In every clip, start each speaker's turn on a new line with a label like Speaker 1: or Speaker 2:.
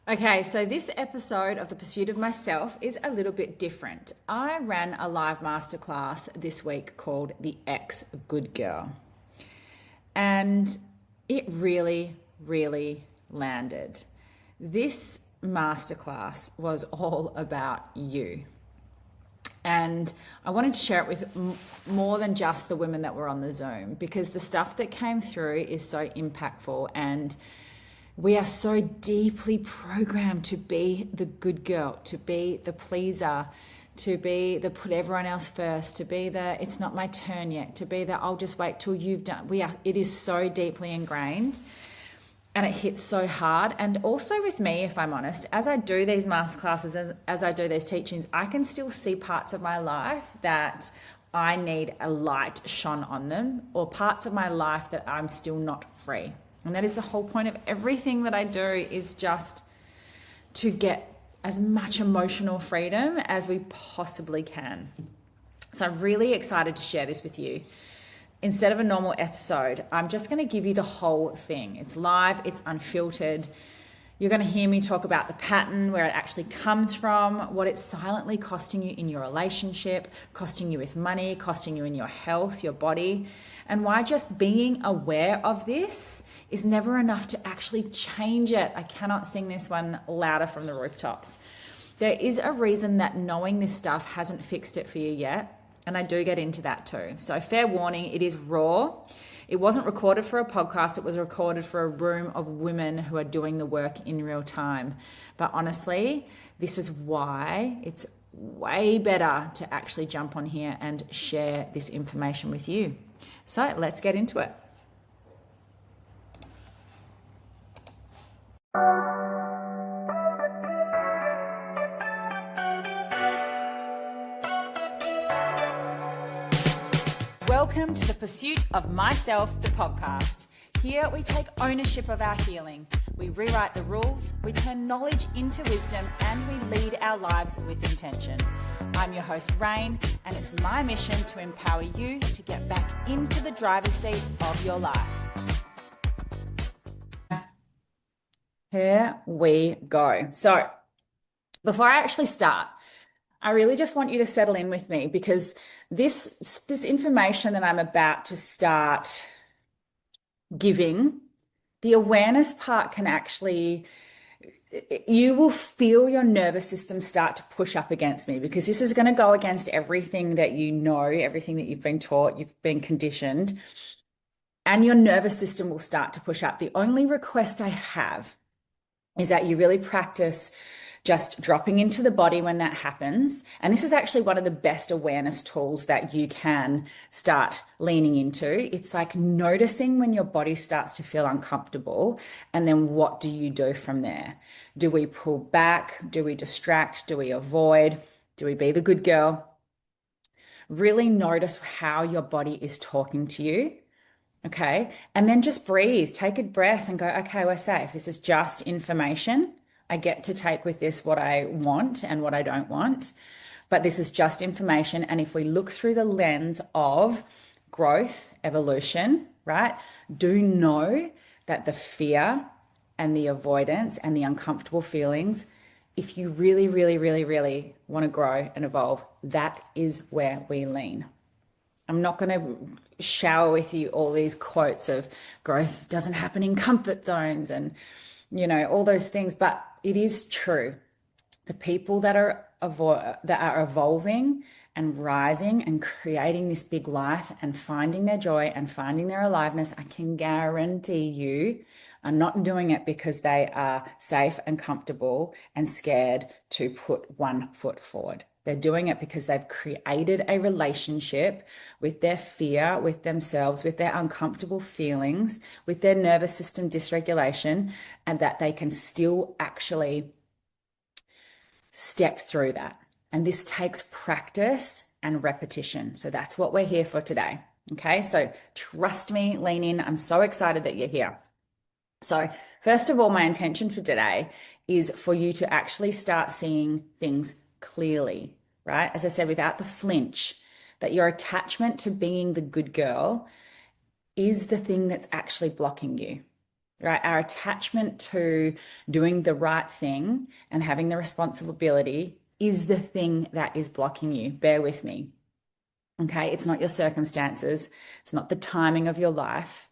Speaker 1: Okay, so this episode of The Pursuit of Myself is a little bit different. I ran a live masterclass this week called The Ex Good Girl, and it really, really landed. This masterclass was all about you. And I wanted to share it with more than just the women that were on the Zoom because the stuff that came through is so impactful, and we are so deeply programmed to be the good girl, to be the pleaser, to be the put everyone else first, to be the it's not my turn yet, to be the I'll just wait till you've done. It is so deeply ingrained, and it hits so hard. And also with me, if I'm honest, as I do these masterclasses, as I do these teachings, I can still see parts of my life that I need a light shone on them, or parts of my life that I'm still not free. And that is the whole point of everything that I do, is just to get as much emotional freedom as we possibly can. So I'm really excited to share this with you. Instead of a normal episode, I'm just going to give you the whole thing. It's live, it's unfiltered. You're going to hear me talk about the pattern, where it actually comes from, what it's silently costing you in your relationship, costing you with money, costing you in your health, your body, and why just being aware of this is never enough to actually change it. I cannot sing this one louder from the rooftops. There is a reason that knowing this stuff hasn't fixed it for you yet. And I do get into that too. So fair warning, it is raw. It wasn't recorded for a podcast. It was recorded for a room of women who are doing the work in real time. But honestly, this is why it's way better to actually jump on here and share this information with you. So let's get into it. Welcome to The Pursuit of Myself, the podcast. Here we take ownership of our healing. We rewrite the rules, we turn knowledge into wisdom, and we lead our lives with intention. I'm your host, Rain, and it's my mission to empower you to get back into the driver's seat of your life. Here we go. So before I actually start, I really just want you to settle in with me, because this information that I'm about to start giving, the awareness part can actually, you will feel your nervous system start to push up against me, because this is going to go against everything that you know, everything that you've been taught, you've been conditioned, and your nervous system will start to push up. The only request I have is that you really practice just dropping into the body when that happens. And this is actually one of the best awareness tools that you can start leaning into. It's like noticing when your body starts to feel uncomfortable, and then what do you do from there? Do we pull back? Do we distract? Do we avoid? Do we be the good girl? Really notice how your body is talking to you. Okay. And then just breathe, take a breath and go, okay, we're safe. This is just information. I get to take with this what I want and what I don't want, but this is just information. And if we look through the lens of growth, evolution, right, do know that the fear and the avoidance and the uncomfortable feelings, if you really, really, really, really want to grow and evolve, that is where we lean. I'm not going to shower with you all these quotes of growth doesn't happen in comfort zones and, you know, all those things, but it is true. The people that are evolving and rising and creating this big life and finding their joy and finding their aliveness, I can guarantee you are not doing it because they are safe and comfortable and scared to put one foot forward. They're doing it because they've created a relationship with their fear, with themselves, with their uncomfortable feelings, with their nervous system dysregulation, and that they can still actually step through that. And this takes practice and repetition. So that's what we're here for today. Okay, so trust me, lean in. I'm so excited that you're here. So first of all, my intention for today is for you to actually start seeing things clearly, right? As I said, without the flinch, that your attachment to being the good girl is the thing that's actually blocking you. right? Our attachment to doing the right thing and having the responsibility is the thing that is blocking you. Bear with me. Okay. It's not your circumstances. It's not the timing of your life.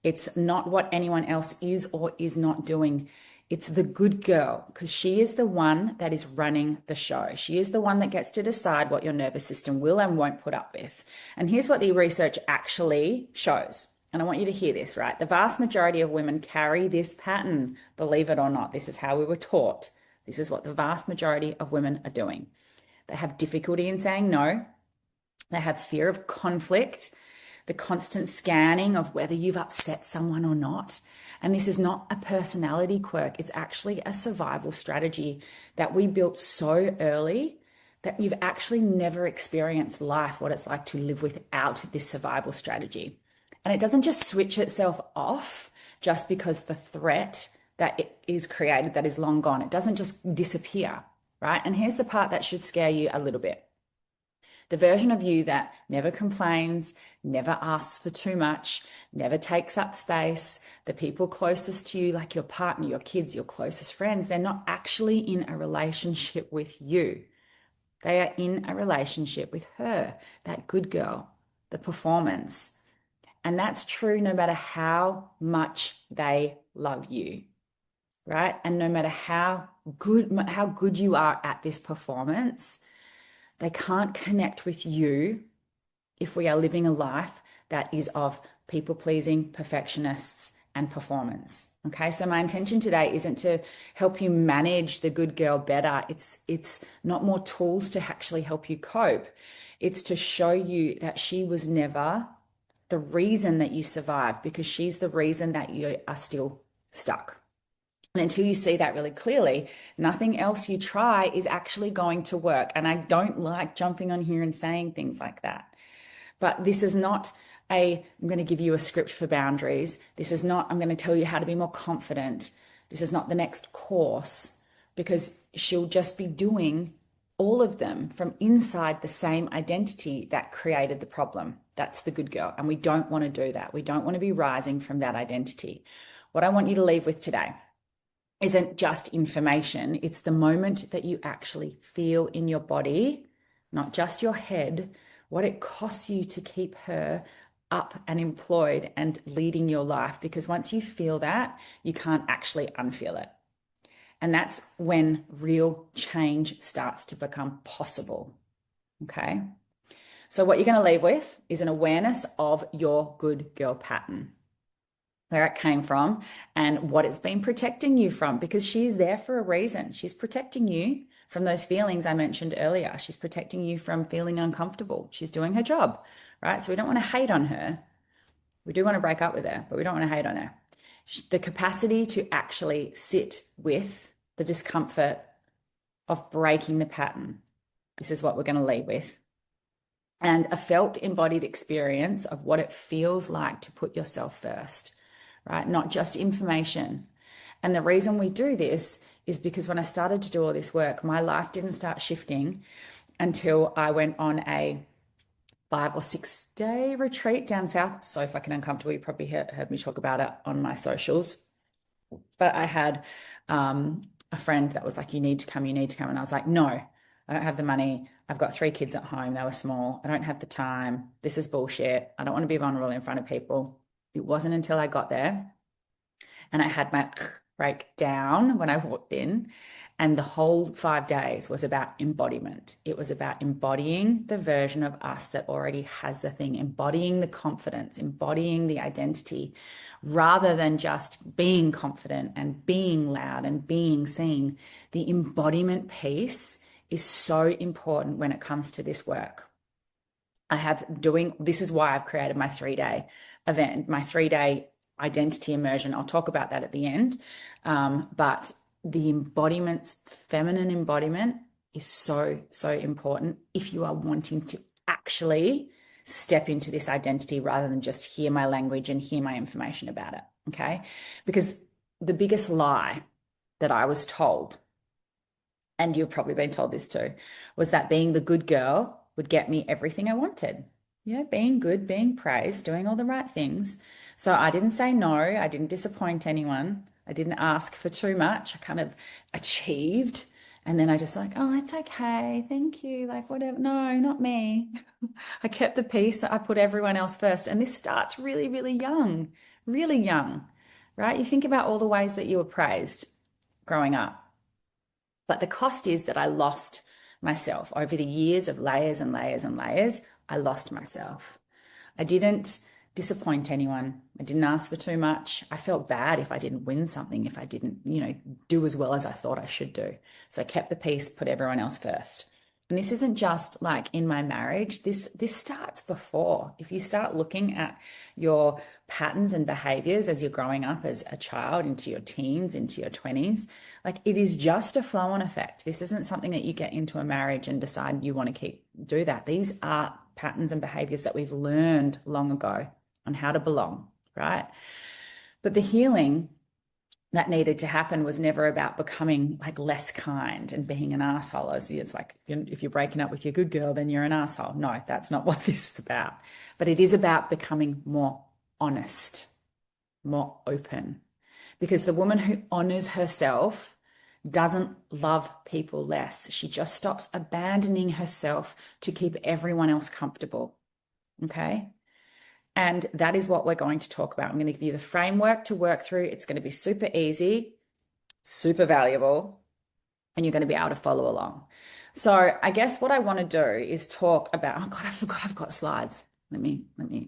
Speaker 1: It's not what anyone else is or is not doing. It's the good girl, because she is the one that is running the show. She is the one that gets to decide what your nervous system will and won't put up with. And here's what the research actually shows. And I want you to hear this, right? The vast majority of women carry this pattern, believe it or not. This is how we were taught. This is what the vast majority of women are doing. They have difficulty in saying no. They have fear of conflict, the constant scanning of whether you've upset someone or not. And this is not a personality quirk. It's actually a survival strategy that we built so early that you've actually never experienced life, what it's like to live without this survival strategy. And it doesn't just switch itself off just because the threat that it is created that is long gone. It doesn't just disappear, right? And here's the part that should scare you a little bit. The version of you that never complains, never asks for too much, never takes up space, the people closest to you, like your partner, your kids, your closest friends, they're not actually in a relationship with you. They are in a relationship with her, that good girl, the performance. And that's true no matter how much they love you, right? And no matter how good you are at this performance, they can't connect with you if we are living a life that is of people pleasing, perfectionists, and performance. Okay, so my intention today isn't to help you manage the good girl better. It's not more tools to actually help you cope. It's to show you that she was never the reason that you survived, because she's the reason that you are still stuck. And until you see that really clearly, nothing else you try is actually going to work. And I don't like jumping on here and saying things like that. But this is not I'm going to give you a script for boundaries. This is not, I'm going to tell you how to be more confident. This is not the next course, because she'll just be doing all of them from inside the same identity that created the problem. That's the good girl. And we don't want to do that. We don't want to be rising from that identity. What I want you to leave with today isn't just information. It's the moment that you actually feel in your body, not just your head, what it costs you to keep her up and employed and leading your life. Because once you feel that, you can't actually unfeel it. And that's when real change starts to become possible. Okay. So what you're going to leave with is an awareness of your good girl pattern, where it came from and what it's been protecting you from, because she's there for a reason. She's protecting you from those feelings I mentioned earlier. She's protecting you from feeling uncomfortable. She's doing her job, right? So we don't want to hate on her. We do want to break up with her, but we don't want to hate on her. The capacity to actually sit with the discomfort of breaking the pattern. This is what we're going to leave with. And a felt embodied experience of what it feels like to put yourself first, right? Not just information. And the reason we do this is because when I started to do all this work, my life didn't start shifting until I went on a 5 or 6 day retreat down south. So fucking uncomfortable. You probably heard me talk about it on my socials. But I had a friend that was like, you need to come, you need to come. And I was like, no, I don't have the money. I've got 3 kids at home. They were small. I don't have the time. This is bullshit. I don't want to be vulnerable in front of people. It wasn't until I got there and I had my breakdown when I walked in, and the whole 5 days was about embodiment. It was about embodying the version of us that already has the thing, embodying the confidence, embodying the identity, rather than just being confident and being loud and being seen. The embodiment piece is so important when it comes to this work. This is why I've created my 3-day event, my 3-day identity immersion. I'll talk about that at the end. But the embodiments, feminine embodiment, is so, so important if you are wanting to actually step into this identity rather than just hear my language and hear my information about it. Okay. Because the biggest lie that I was told, and you've probably been told this too, was that being the good girl would get me everything I wanted. being good, being praised, doing all the right things. So I didn't say no. I didn't disappoint anyone. I didn't ask for too much. I kind of achieved. And then I just like, oh, it's okay. Thank you. Like, whatever. No, not me. I kept the peace. I put everyone else first. And this starts really, really young, right? You think about all the ways that you were praised growing up. But the cost is that I lost myself over the years of layers and layers and layers. I lost myself. I didn't disappoint anyone. I didn't ask for too much. I felt bad if I didn't win something, if I didn't, do as well as I thought I should do. So I kept the peace, put everyone else first. And this isn't just like in my marriage. This starts before. If you start looking at your patterns and behaviors as you're growing up as a child into your teens, into your 20s, like it is just a flow-on effect. This isn't something that you get into a marriage and decide you want to do that. These are patterns and behaviors that we've learned long ago on how to belong, right? But the healing that needed to happen was never about becoming like less kind and being an asshole. It's like if you're breaking up with your good girl, then you're an asshole. No, that's not what this is about. But it is about becoming more honest, more open. Because the woman who honors herself doesn't love people less. She just stops abandoning herself to keep everyone else comfortable. Okay. And that is what we're going to talk about. I'm going to give you the framework to work through. It's going to be super easy, super valuable, and you're going to be able to follow along. So I guess what I want to do is talk about, oh God, I forgot I've got slides. Let me move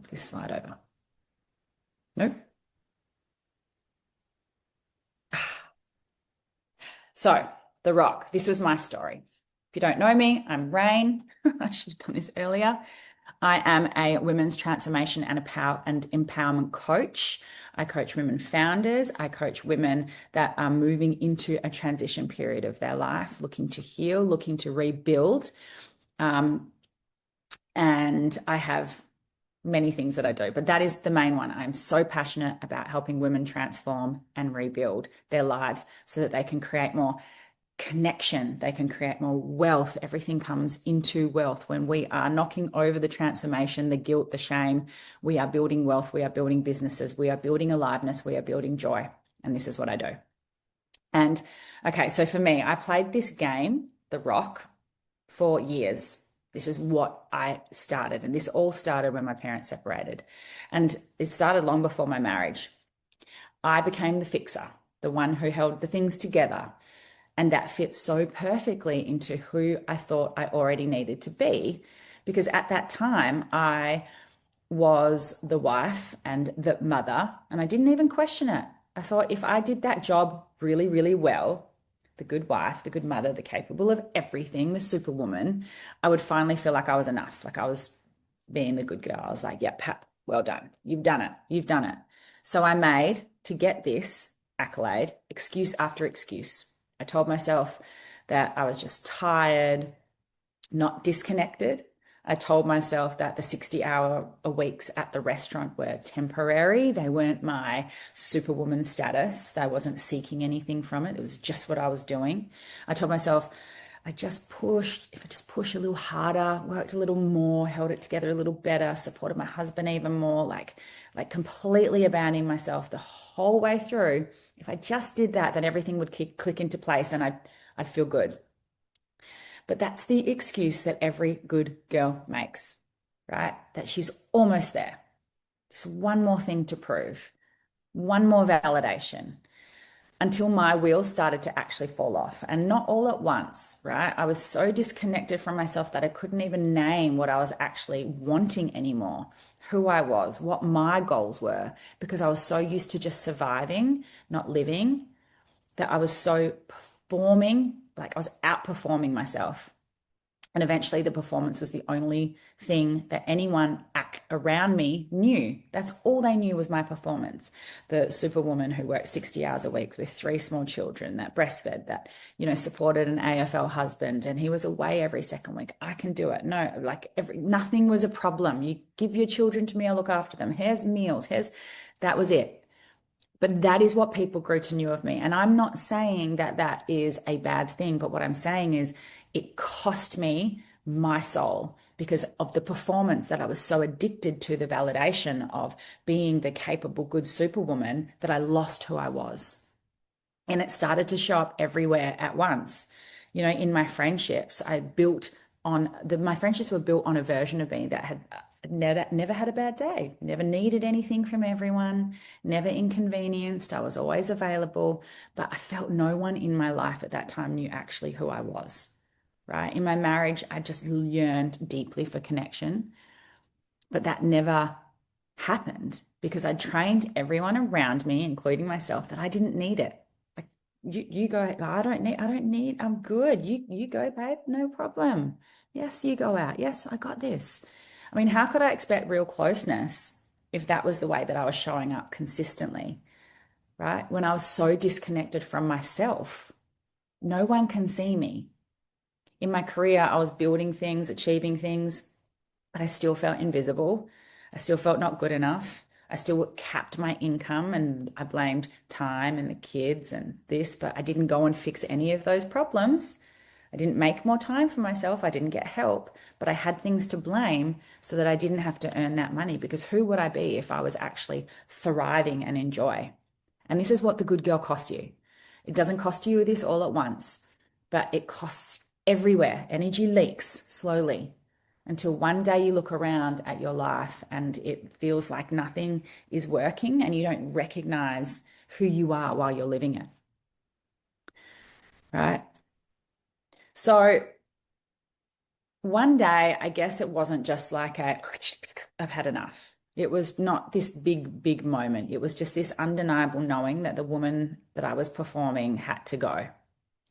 Speaker 1: this slide over. Nope. So The Rock, this was my story. If you don't know me, I'm Rain. I should have done this earlier. I am a women's transformation and empowerment coach. I coach women founders. I coach women that are moving into a transition period of their life, looking to heal, looking to rebuild. And I have many things that I do, but that is the main one. I'm so passionate about helping women transform and rebuild their lives so that they can create more connection, they can create more wealth. Everything comes into wealth when we are knocking over the transformation, the guilt, the shame. We are building wealth, we are building businesses, we are building aliveness, we are building joy. And this is what I do. And okay, so for me, I played this game, The Rock, for years. This is what I started. And this all started when my parents separated. And it started long before my marriage. I became the fixer, the one who held the things together. And that fits so perfectly into who I thought I already needed to be. Because at that time, I was the wife and the mother, and I didn't even question it. I thought if I did that job really, really well, the good wife, the good mother, the capable of everything, the superwoman, I would finally feel like I was enough, like I was being the good girl. I was like, yeah, Pat, well done. You've done it. You've done it. So I made, to get this accolade, excuse after excuse. I told myself that I was just tired, not disconnected. I told myself that the 60-hour a weeks at the restaurant were temporary. They weren't my superwoman status. I wasn't seeking anything from it. It was just what I was doing. I told myself if I just push a little harder, worked a little more, held it together a little better, supported my husband even more, like completely abandoning myself the whole way through. If I just did that, then everything would click into place and I'd feel good. But that's the excuse that every good girl makes, right? That she's almost there. Just one more thing to prove, one more validation until my wheels started to actually fall off, and not all at once, right? I was so disconnected from myself that I couldn't even name what I was actually wanting anymore, who I was, what my goals were, because I was so used to just surviving, not living, that I was so performing, like I was outperforming myself. And eventually the performance was the only thing that anyone around me knew. That's all they knew was my performance. The superwoman who worked 60 hours a week with 3 small children, that breastfed, that, supported an AFL husband, and he was away every second week. I can do it. No, nothing was a problem. You give your children to me, I'll look after them. Here's meals. That was it. But that is what people grew to know of me. And I'm not saying that that is a bad thing, but what I'm saying is it cost me my soul because of the performance that I was so addicted to the validation of being the capable, good superwoman that I lost who I was. And it started to show up everywhere at once. You know, in my friendships, my friendships were built on a version of me that had never had a bad day, never needed anything from everyone, never inconvenienced. I was always available, but I felt no one in my life at that time knew actually who I was, right? In my marriage, I just yearned deeply for connection, but that never happened because I trained everyone around me, including myself, that I didn't need it. Like you go, I don't need, I'm good. You go, babe, no problem. Yes, you go out. Yes, I got this. I mean, how could I expect real closeness if that was the way that I was showing up consistently, right? When I was so disconnected from myself, no one can see me. In my career, I was building things, achieving things, but I still felt invisible. I still felt not good enough. I still capped my income and I blamed time and the kids and this, but I didn't go and fix any of those problems. I didn't make more time for myself. I didn't get help, but I had things to blame so that I didn't have to earn that money because who would I be if I was actually thriving and in joy? And this is what the good girl costs you. It doesn't cost you this all at once, but it costs everywhere. Energy leaks slowly until one day you look around at your life and it feels like nothing is working and you don't recognize who you are while you're living it. Right. So one day, I guess it wasn't just like I've had enough. It was not this big moment. It was just this undeniable knowing that the woman that I was performing had to go.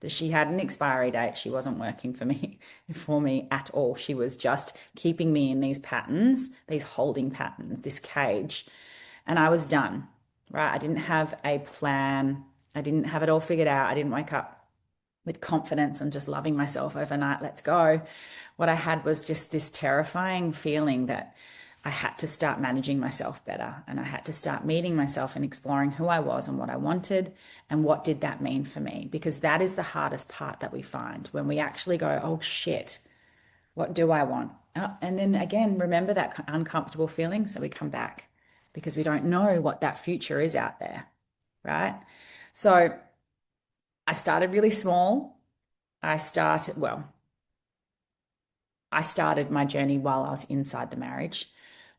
Speaker 1: That she had an expiry date. She wasn't working for me at all. She was just keeping me in these patterns, these holding patterns, this cage. And I was done, right? I didn't have a plan. I didn't have it all figured out. I didn't wake up with confidence and just loving myself overnight. Let's go. What I had was just this terrifying feeling that I had to start managing myself better and I had to start meeting myself and exploring who I was and what I wanted and what did that mean for me, because that is the hardest part that we find when we actually go, oh shit, what do I want? And then again, remember that uncomfortable feeling. So we come back because we don't know what that future is out there, right? So I started really small. I started my journey while I was inside the marriage,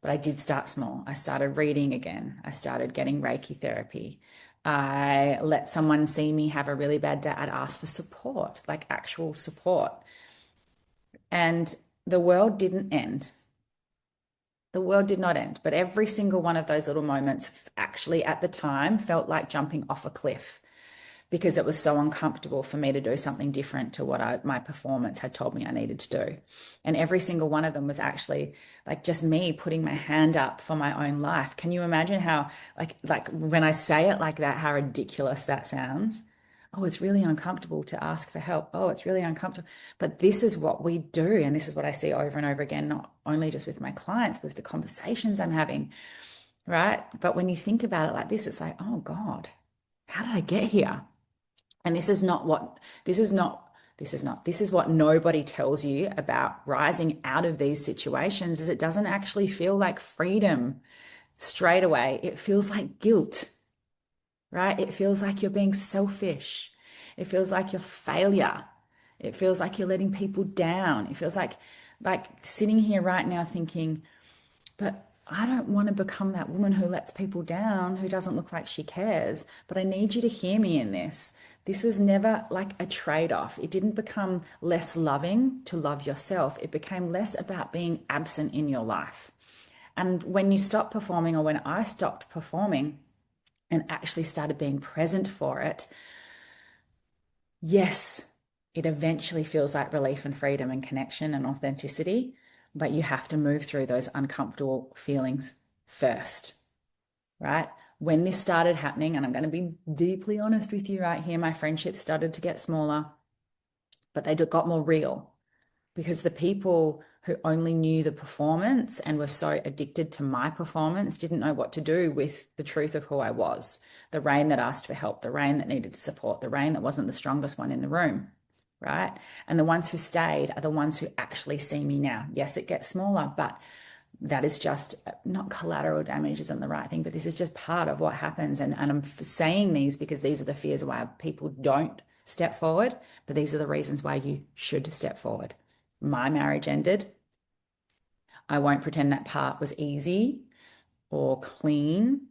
Speaker 1: but I did start small. I started reading again. I started getting Reiki therapy. I let someone see me have a really bad day. I'd ask for support, like actual support. And the world didn't end. The world did not end, but every single one of those little moments actually at the time felt like jumping off a cliff because it was so uncomfortable for me to do something different to what my performance had told me I needed to do. And every single one of them was actually like just me putting my hand up for my own life. Can you imagine how like when I say it like that, how ridiculous that sounds? Oh, it's really uncomfortable to ask for help. Oh, it's really uncomfortable. But this is what we do. And this is what I see over and over again, not only just with my clients, but with the conversations I'm having, right? But when you think about it like this oh God, how did I get here? And this is what nobody tells you about rising out of these situations is it doesn't actually feel like freedom straight away. It feels like guilt, right? It feels like you're being selfish. It feels like you're failure. It feels like you're letting people down. It feels like sitting here right now thinking, but I don't want to become that woman who lets people down, who doesn't look like she cares. But I need you to hear me in this. This was never like a trade-off. It didn't become less loving to love yourself. It became less about being absent in your life. And when you stop performing, or when I stopped performing and actually started being present for it, yes, it eventually feels like relief and freedom and connection and authenticity, but you have to move through those uncomfortable feelings first, right? When this started happening, and I'm going to be deeply honest with you right here, my friendships started to get smaller, but they got more real because the people who only knew the performance and were so addicted to my performance didn't know what to do with the truth of who I was. The Rain that asked for help, the Rain that needed support, the Rain that wasn't the strongest one in the room. right? And the ones who stayed are the ones who actually see me now. Yes, it gets smaller, but that is just not collateral damage, isn't the right thing, but this is just part of what happens. And I'm saying these because these are the fears why people don't step forward, but these are the reasons why you should step forward. My marriage ended. I won't pretend that part was easy or clean,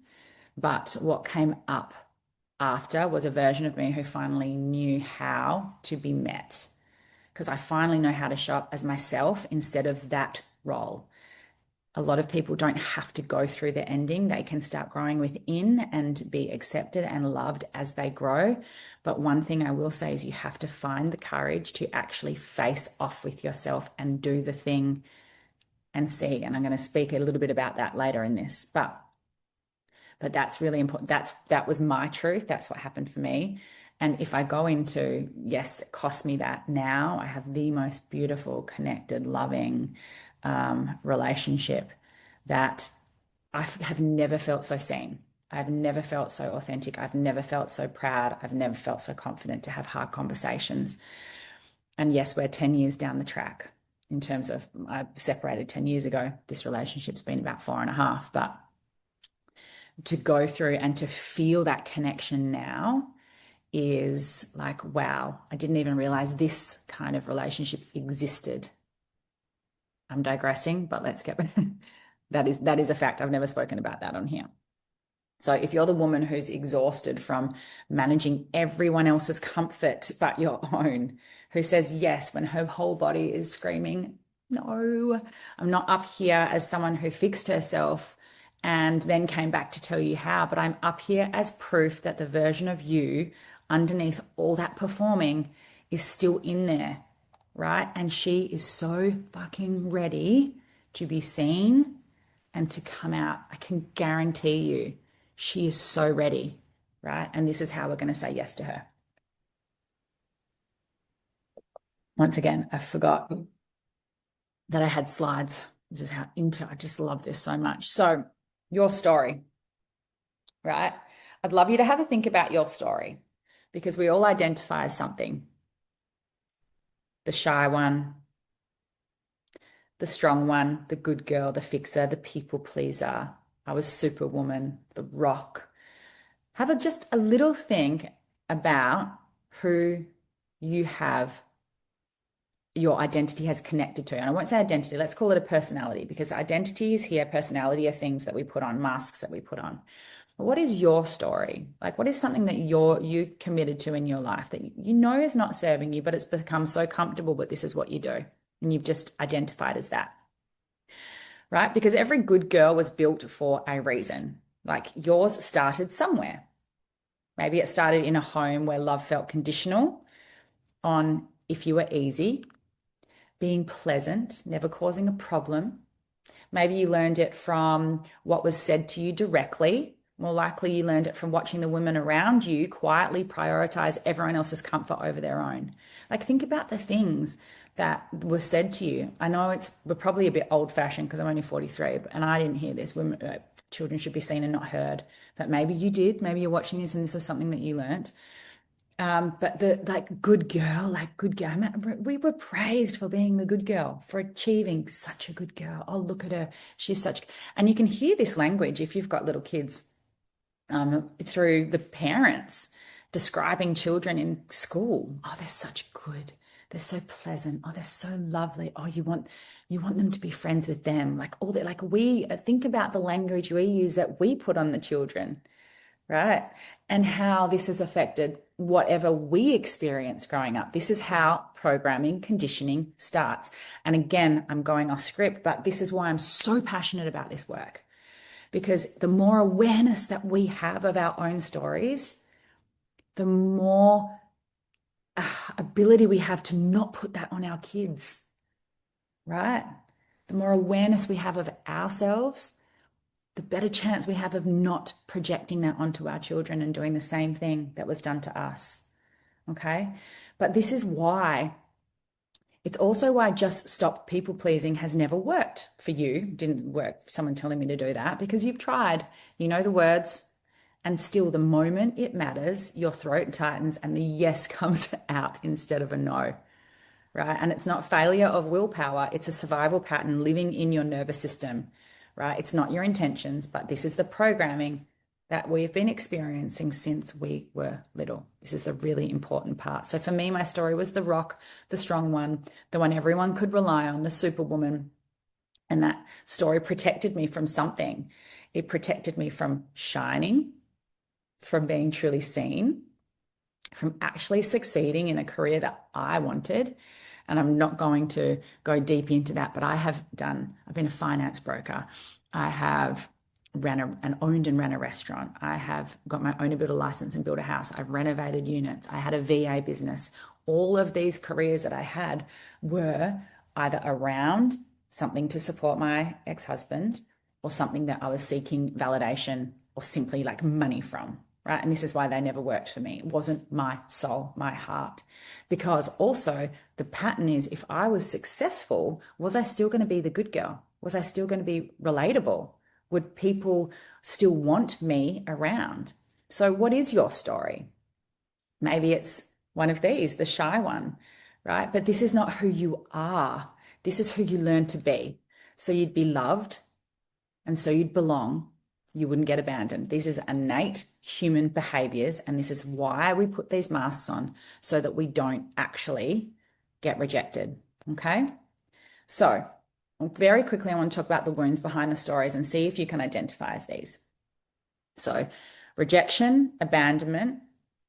Speaker 1: but what came up after was a version of me who finally knew how to be met because I finally know how to show up as myself instead of that role. A lot of people don't have to go through the ending. They can start growing within and be accepted and loved as they grow. But one thing I will say is you have to find the courage to actually face off with yourself and do the thing and see. And I'm going to speak a little bit about that later in this. But that's really important. That was my truth. That's what happened for me. And if I go into, yes, it cost me that. Now I have the most beautiful, connected, loving relationship that I have never felt so seen. I've never felt so authentic. I've never felt so proud. I've never felt so confident to have hard conversations. And yes, we're 10 years down the track in terms of I separated 10 years ago. This relationship's been about 4.5, but to go through and to feel that connection now is like, wow, I didn't even realize this kind of relationship existed. I'm digressing, but let's get that is a fact. I've never spoken about that on here. So if you're the woman who's exhausted from managing everyone else's comfort but your own, who says yes when her whole body is screaming, no, I'm not up here as someone who fixed herself and then came back to tell you how, but I'm up here as proof that the version of you underneath all that performing is still in there, right? And she is so fucking ready to be seen and to come out. I can guarantee you she is so ready, right? And this is how we're going to say yes to her. Once again, I forgot that I had slides. This is how into I just love this so much. So, your story, right? I'd love you to have a think about your story because we all identify as something. The shy one, the strong one, the good girl, the fixer, the people pleaser. I was superwoman, the rock. Just a little think about who you have your identity has connected to. And I won't say identity, let's call it a personality because identity is here, personality are things that we put on, masks that we put on. But what is your story? Like what is something that you committed to in your life that you know is not serving you, but it's become so comfortable, but this is what you do. And you've just identified as that. Right? Because every good girl was built for a reason. Like yours started somewhere. Maybe it started in a home where love felt conditional on if you were easy, being pleasant, never causing a problem. Maybe you learned it from what was said to you directly. More likely, you learned it from watching the women around you quietly prioritize everyone else's comfort over their own. Like, think about the things that were said to you. I know we're probably a bit old fashioned because I'm only 43, and I didn't hear this. Children should be seen and not heard. But maybe you did. Maybe you're watching this and this is something that you learned. But the good girl, we were praised for being the good girl, for achieving such a good girl. Oh, look at her. She's such, and you can hear this language if you've got little kids through the parents describing children in school. Oh, they're such good. They're so pleasant. Oh, they're so lovely. Oh, you want them to be friends with them. Like all that, like we think about the language we use that we put on the children, right? And how this has affected whatever we experience growing up. This is how programming, conditioning starts. And again, I'm going off script, but this is why I'm so passionate about this work. Because the more awareness that we have of our own stories, the more ability we have to not put that on our kids, right? The more awareness we have of ourselves, the better chance we have of not projecting that onto our children and doing the same thing that was done to us. Okay. But this is why it's also why just stop people pleasing has never worked for you. Didn't work for someone telling me to do that because you've tried, you know the words, And still, the moment it matters, your throat tightens and the yes comes out instead of a no, right? And it's not failure of willpower, it's a survival pattern living in your nervous system, right? It's not your intentions, but this is the programming that we've been experiencing since we were little. This is the really important part. So for me, my story was the rock, the strong one, the one everyone could rely on, the superwoman. And that story protected me from something. It protected me from shining, from being truly seen, from actually succeeding in a career that I wanted. And I'm not going to go deep into that, but I've been a finance broker. I have owned and ran a restaurant. I have got my owner builder license and built a house. I've renovated units. I had a VA business. All of these careers that I had were either around something to support my ex-husband or something that I was seeking validation or simply like money from, right? And this is why they never worked for me. It wasn't my soul, my heart. Because also the pattern is if I was successful, was I still going to be the good girl? Was I still going to be relatable? Would people still want me around? So what is your story? Maybe it's one of these, the shy one, right? But this is not who you are. This is who you learn to be. So you'd be loved, and so you'd belong. You wouldn't get abandoned. These is innate human behaviors, and this is why we put these masks on so that we don't actually get rejected. Okay? So, very quickly, I want to talk about the wounds behind the stories and see if you can identify as these. So, rejection, abandonment,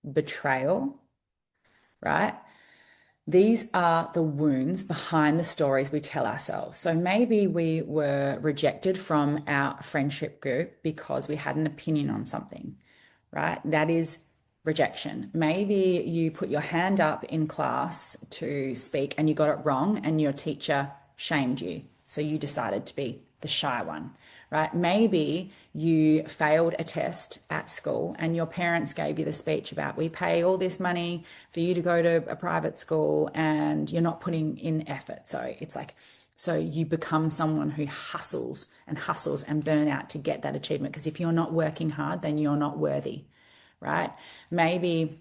Speaker 1: betrayal, right? These are the wounds behind the stories we tell ourselves. So maybe we were rejected from our friendship group because we had an opinion on something, right? That is rejection. Maybe you put your hand up in class to speak and you got it wrong and your teacher shamed you. So you decided to be the shy one, right? Maybe you failed a test at school and your parents gave you the speech about we pay all this money for you to go to a private school and you're not putting in effort. So it's like, so you become someone who hustles and burn out to get that achievement. Because if you're not working hard, then you're not worthy, right? Maybe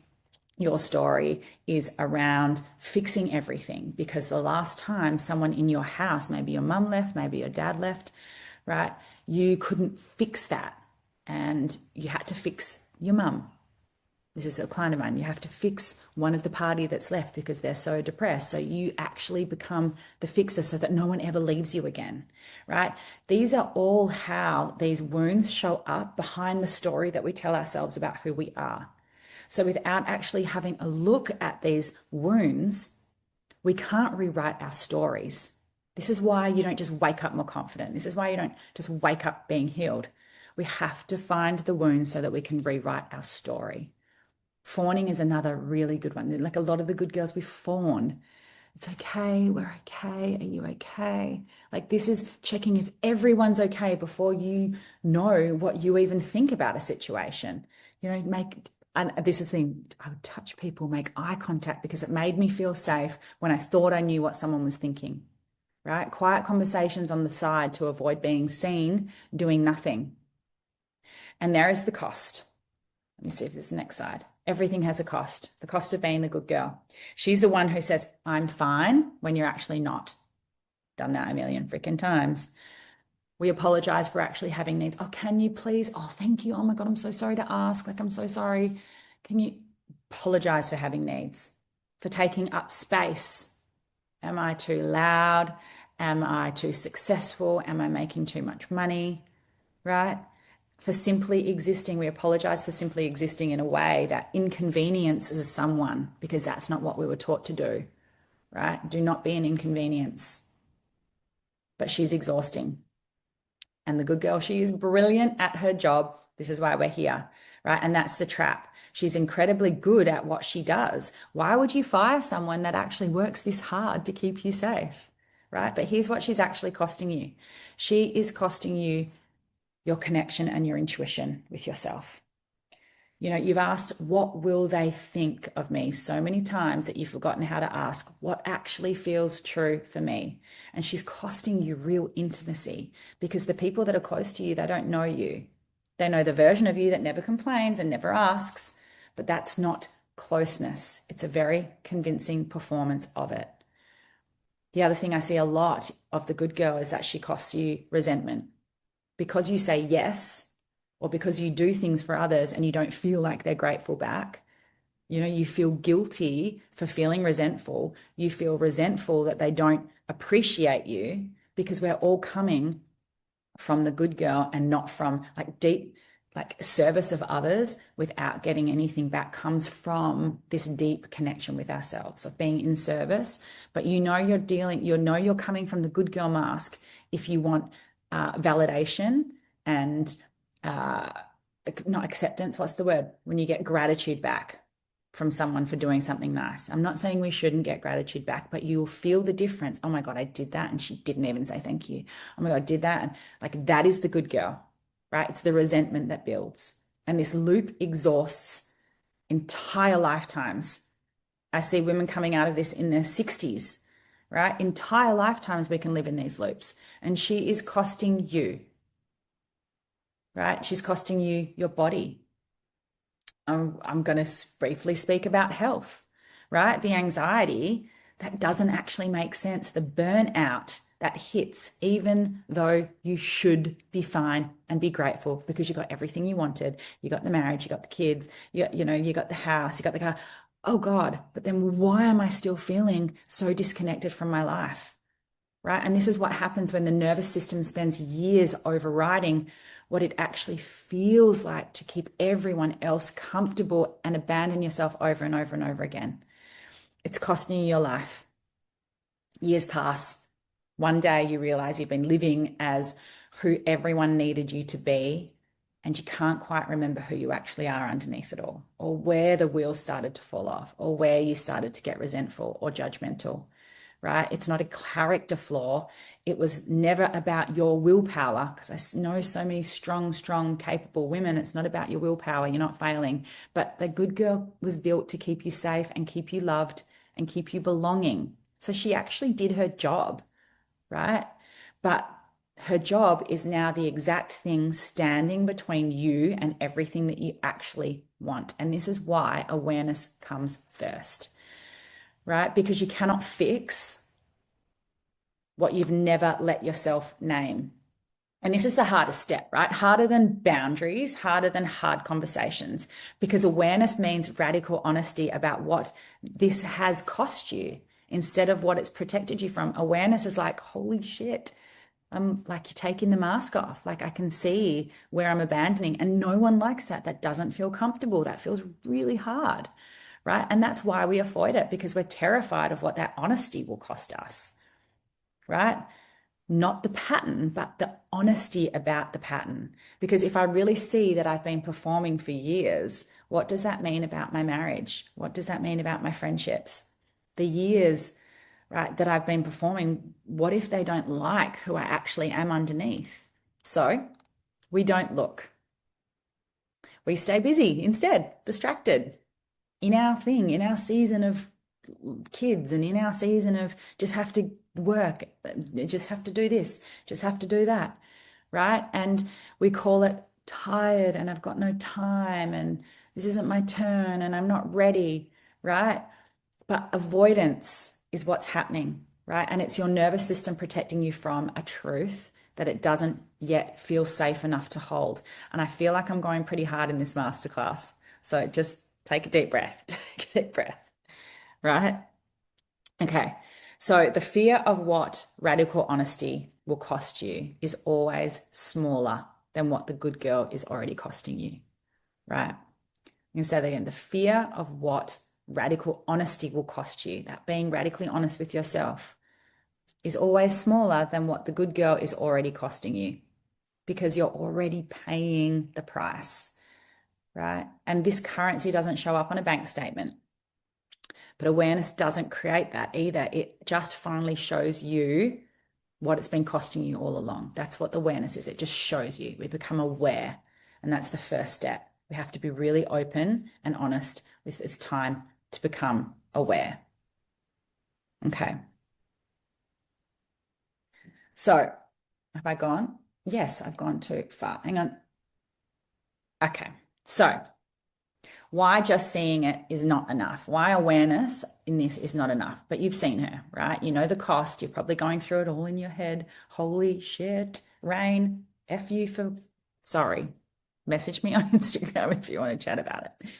Speaker 1: your story is around fixing everything because the last time someone in your house, maybe your mum left, maybe your dad left, right? You couldn't fix that and you had to fix your mum. This is a client of mine. You have to fix one of the party that's left because they're so depressed. So you actually become the fixer so that no one ever leaves you again, right? These are all how these wounds show up behind the story that we tell ourselves about who we are. So without actually having a look at these wounds, we can't rewrite our stories. This is why you don't just wake up more confident. This is why you don't just wake up being healed. We have to find the wounds so that we can rewrite our story. Fawning is another really good one. Like a lot of the good girls, we fawn. It's okay, we're okay, are you okay? Like this is checking if everyone's okay before you know what you even think about a situation. You know, and this is the thing, I would touch people, make eye contact because it made me feel safe when I thought I knew what someone was thinking, right? Quiet conversations on the side to avoid being seen doing nothing. And there is the cost. Let me see if there's the next side. Everything has a cost, the cost of being the good girl. She's the one who says, I'm fine when you're actually not. Done that a million freaking times. We apologize for actually having needs. Oh, can you please? Oh, thank you. Oh my God, I'm so sorry to ask. Like, I'm so sorry. Can you apologize for having needs, for taking up space? Am I too loud? Am I too successful? Am I making too much money? Right? For simply existing, we apologize for simply existing in a way that inconveniences someone because that's not what we were taught to do. Right? Do not be an inconvenience. But she's exhausting. And the good girl, she is brilliant at her job. This is why we're here, right? And that's the trap. She's incredibly good at what she does. Why would you fire someone that actually works this hard to keep you safe, right? But here's what she's actually costing you. She is costing you your connection and your intuition with yourself. You know, you've asked, what will they think of me so many times that you've forgotten how to ask what actually feels true for me. And she's costing you real intimacy because the people that are close to you, they don't know you. They know the version of you that never complains and never asks, but that's not closeness. It's a very convincing performance of it. The other thing I see a lot of the good girl is that she costs you resentment because you say yes, or because you do things for others and you don't feel like they're grateful back. You feel guilty for feeling resentful. You feel resentful that they don't appreciate you because we're all coming from the good girl and not from like deep, like service of others without getting anything back comes from this deep connection with ourselves of being in service. But you're coming from the good girl mask if you want validation and uh, not acceptance. What's the word? When you get gratitude back from someone for doing something nice. I'm not saying we shouldn't get gratitude back, but you'll feel the difference. Oh my God, I did that and she didn't even say thank you. Oh my God, I did that. And like that is the good girl, right? It's the resentment that builds. And this loop exhausts entire lifetimes. I see women coming out of this in their 60s, right? Entire lifetimes we can live in these loops. And she is costing you, right? She's costing you your body. I'm going to briefly speak about health, right? The anxiety that doesn't actually make sense, the burnout that hits, even though you should be fine and be grateful because you got everything you wanted. You got the marriage, you got the kids, you got the house, you got the car. Oh God, but then why am I still feeling so disconnected from my life? Right? And this is what happens when the nervous system spends years overriding what it actually feels like to keep everyone else comfortable and abandon yourself over and over and over again. It's costing you your life. Years pass. One day you realize you've been living as who everyone needed you to be, and you can't quite remember who you actually are underneath it all, or where the wheels started to fall off, or where you started to get resentful or judgmental. Right? It's not a character flaw. It was never about your willpower, because I know so many strong, capable women. It's not about your willpower. You're not failing. But the good girl was built to keep you safe and keep you loved and keep you belonging. So she actually did her job, right? But her job is now the exact thing standing between you and everything that you actually want. And this is why awareness comes first, right? Because you cannot fix what you've never let yourself name. And this is the hardest step, right? Harder than boundaries, harder than hard conversations, because awareness means radical honesty about what this has cost you instead of what it's protected you from. Awareness is like, holy shit, I'm like, you're taking the mask off. Like, I can see where I'm abandoning, and no one likes that. That doesn't feel comfortable. That feels really hard, right? And that's why we avoid it, because we're terrified of what that honesty will cost us, right? Not the pattern, but the honesty about the pattern. Because if I really see that I've been performing for years, what does that mean about my marriage? What does that mean about my friendships? The years, right, that I've been performing, what if they don't like who I actually am underneath? So we don't look. We stay busy instead, distracted in our thing, in our season of kids and in our season of just have to work, just have to do this, just have to do that, right? And we call it tired and I've got no time and this isn't my turn and I'm not ready, right? But avoidance is what's happening, right? And it's your nervous system protecting you from a truth that it doesn't yet feel safe enough to hold. And I feel like I'm going pretty hard in this masterclass. So just take a deep breath, take a deep breath, right? Okay. So the fear of what radical honesty will cost you is always smaller than what the good girl is already costing you, right? You can say that again. The fear of what radical honesty will cost you, that being radically honest with yourself, is always smaller than what the good girl is already costing you because you're already paying the price, right? And this currency doesn't show up on a bank statement. But awareness doesn't create that either. It just finally shows you what it's been costing you all along. That's what the awareness is. It just shows you. We become aware. And that's the first step. We have to be really open and honest with it's time to become aware. Okay. So have I gone? Yes, I've gone too far. Hang on. Okay. So, why just seeing it is not enough? Why awareness in this is not enough? But you've seen her, right? You know the cost. You're probably going through it all in your head. Holy shit, Rain, F you for sorry. Message me on Instagram if you want to chat about it.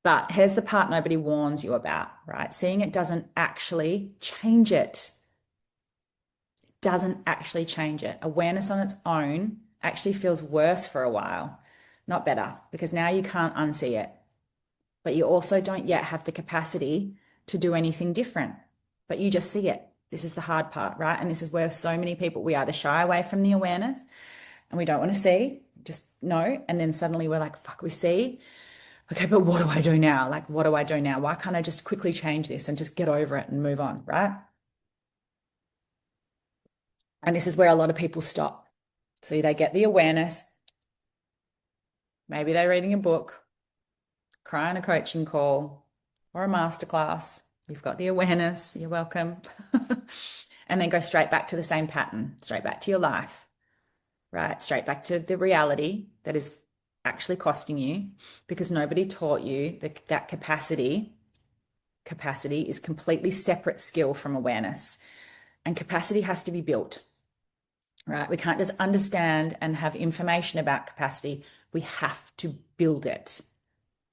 Speaker 1: But here's the part nobody warns you about, right? Seeing it doesn't actually change it. Doesn't actually change it. Awareness on its own actually feels worse for a while, not better, because now you can't unsee it. But you also don't yet have the capacity to do anything different. But you just see it. This is the hard part, right? And this is where so many people, we either shy away from the awareness and we don't want to see, just know. And then suddenly we're like, fuck, we see. Okay, but what do I do now? Like, what do I do now? Why can't I just quickly change this and just get over it and move on, right? And this is where a lot of people stop. So they get the awareness. Maybe they're reading a book, cry on a coaching call or a masterclass. You've got the awareness. You're welcome. And then go straight back to the same pattern, straight back to your life, right? Straight back to the reality that is actually costing you because nobody taught you that capacity is completely separate skill from awareness. And capacity has to be built, right? We can't just understand and have information about capacity. We have to build it.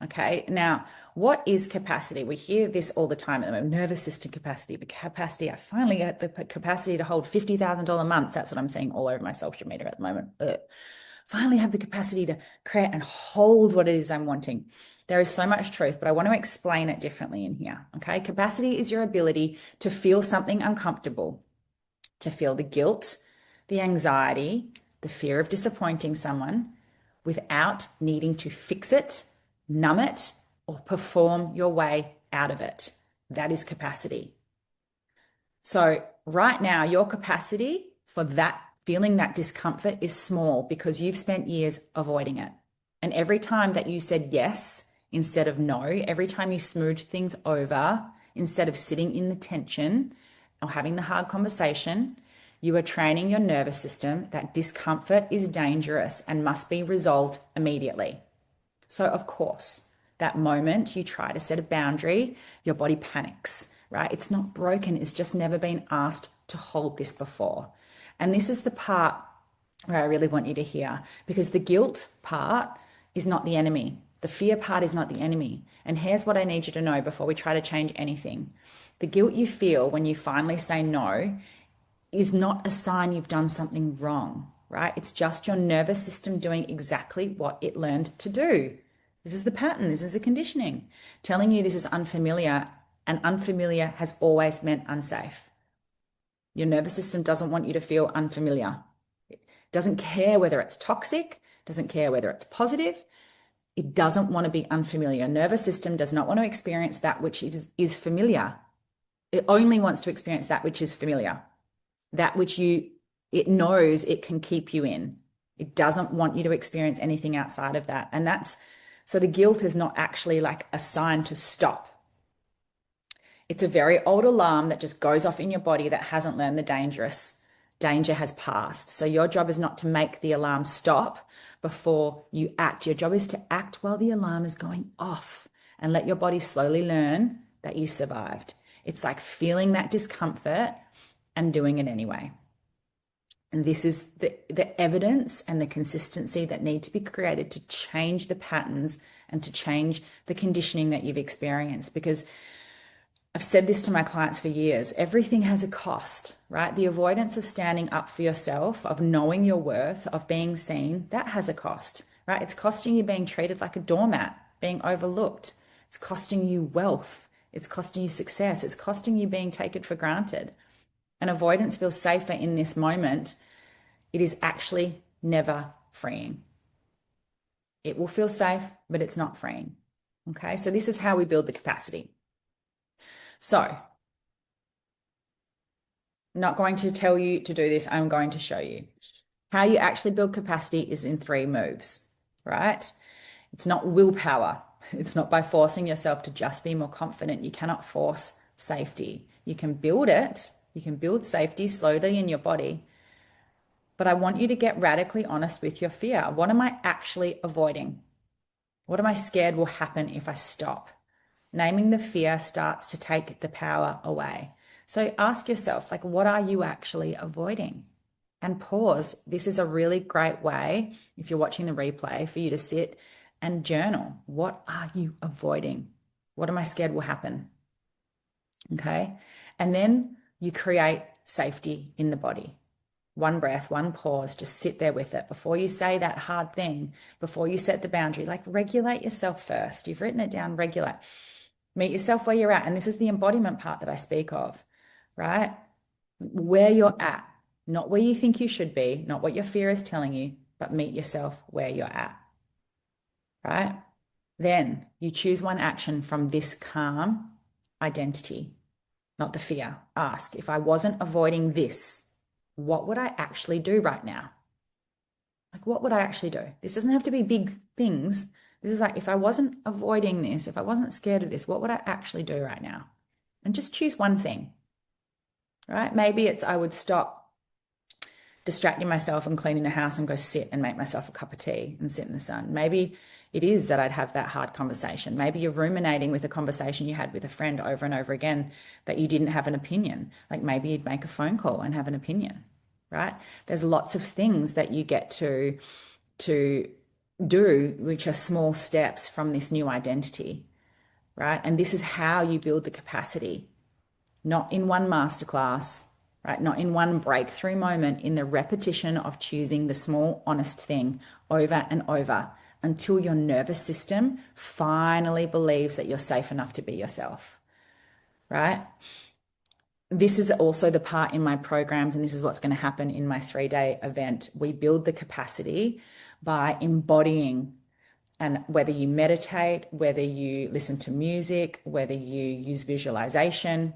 Speaker 1: Okay. Now, what is capacity? We hear this all the time at the moment. Nervous system capacity, the capacity. I finally got the capacity to hold $50,000 a month. That's what I'm seeing all over my social media at the moment. Ugh. Finally have the capacity to create and hold what it is I'm wanting. There is so much truth, but I want to explain it differently in here. Okay. Capacity is your ability to feel something uncomfortable, to feel the guilt, the anxiety, the fear of disappointing someone without needing to fix it, numb it, or perform your way out of it. That is capacity. So, right now, your capacity for that feeling that discomfort is small because you've spent years avoiding it. And every time that you said yes instead of no, every time you smoothed things over instead of sitting in the tension or having the hard conversation, you are training your nervous system that discomfort is dangerous and must be resolved immediately. So, of course, that moment you try to set a boundary, your body panics, right? It's not broken, it's just never been asked to hold this before. And this is the part where I really want you to hear because the guilt part is not the enemy. The fear part is not the enemy. And here's what I need you to know before we try to change anything. The guilt you feel when you finally say no is not a sign you've done something wrong, right? It's just your nervous system doing exactly what it learned to do. This is the pattern, this is the conditioning, telling you this is unfamiliar, and unfamiliar has always meant unsafe. Your nervous system doesn't want you to feel unfamiliar. It doesn't care whether it's toxic, doesn't care whether it's positive. It doesn't want to be unfamiliar. Your nervous system does not want to experience that which is familiar. It only wants to experience that which is familiar, that which it knows it can keep you in. It doesn't want you to experience anything outside of that. And that's so the guilt is not actually like a sign to stop. It's a very old alarm that just goes off in your body that hasn't learned the danger has passed. So your job is not to make the alarm stop before you act. Your job is to act while the alarm is going off and let your body slowly learn that you survived. It's like feeling that discomfort and doing it anyway. And this is the evidence and the consistency that need to be created to change the patterns and to change the conditioning that you've experienced. Because I've said this to my clients for years, everything has a cost, right? The avoidance of standing up for yourself, of knowing your worth, of being seen, that has a cost, right? It's costing you being treated like a doormat, being overlooked. It's costing you wealth. It's costing you success. It's costing you being taken for granted. And avoidance feels safer in this moment. It is actually never freeing. It will feel safe, but it's not freeing. Okay, so this is how we build the capacity. So, I'm not going to tell you to do this. I'm going to show you. How you actually build capacity is in 3 moves, right? It's not willpower. It's not by forcing yourself to just be more confident. You cannot force safety. You can build it. You can build safety slowly in your body. But I want you to get radically honest with your fear. What am I actually avoiding? What am I scared will happen if I stop? Naming the fear starts to take the power away. So ask yourself, like, what are you actually avoiding? And pause. This is a really great way, if you're watching the replay, for you to sit and journal. What are you avoiding? What am I scared will happen? Okay. And then you create safety in the body. One breath, one pause, just sit there with it. Before you say that hard thing, before you set the boundary, like regulate yourself first. You've written it down, regulate. Meet yourself where you're at. And this is the embodiment part that I speak of, right? Where you're at, not where you think you should be, not what your fear is telling you, but meet yourself where you're at, right? Then you choose one action from this calm identity, not the fear. Ask, if I wasn't avoiding this, what would I actually do right now? Like, what would I actually do? This doesn't have to be big things. This is like, if I wasn't avoiding this, if I wasn't scared of this, what would I actually do right now? And just choose one thing, right? Maybe it's I would stop distracting myself and cleaning the house and go sit and make myself a cup of tea and sit in the sun. Maybe it is that I'd have that hard conversation. Maybe you're ruminating with a conversation you had with a friend over and over again that you didn't have an opinion. Like maybe you'd make a phone call and have an opinion, right? There's lots of things that you get to do, which are small steps from this new identity, right? And this is how you build the capacity, not in one masterclass, right? Not in one breakthrough moment, in the repetition of choosing the small, honest thing over and over until your nervous system finally believes that you're safe enough to be yourself, right? This is also the part in my programs, and this is what's going to happen in my 3-day event. We build the capacity by embodying, and whether you meditate, whether you listen to music, whether you use visualization,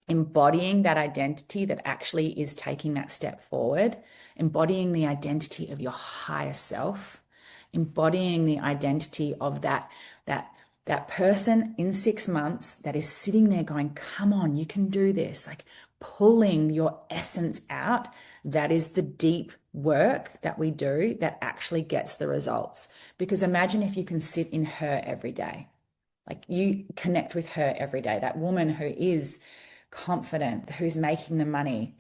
Speaker 1: embodying that identity that actually is taking that step forward, embodying the identity of your higher self, embodying the identity of that person in 6 months that is sitting there going, come on, you can do this, like pulling your essence out. That is the deep work that we do that actually gets the results. Because imagine if you can sit in her every day, like you connect with her every day, that woman who is confident, who's making the money,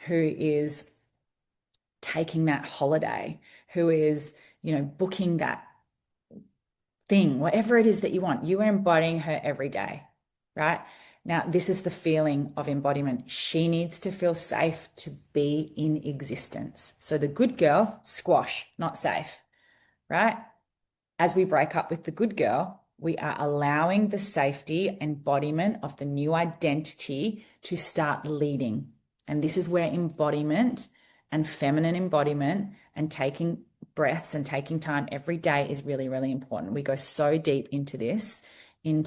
Speaker 1: who is taking that holiday, who is, booking that thing, whatever it is that you want. You are embodying her every day, right? Now, this is the feeling of embodiment. She needs to feel safe to be in existence. So the good girl, squash, not safe, right? As we break up with the good girl, we are allowing the safety embodiment of the new identity to start leading. And this is where embodiment and feminine embodiment and taking breaths and taking time every day is really, really important. We go so deep into this, in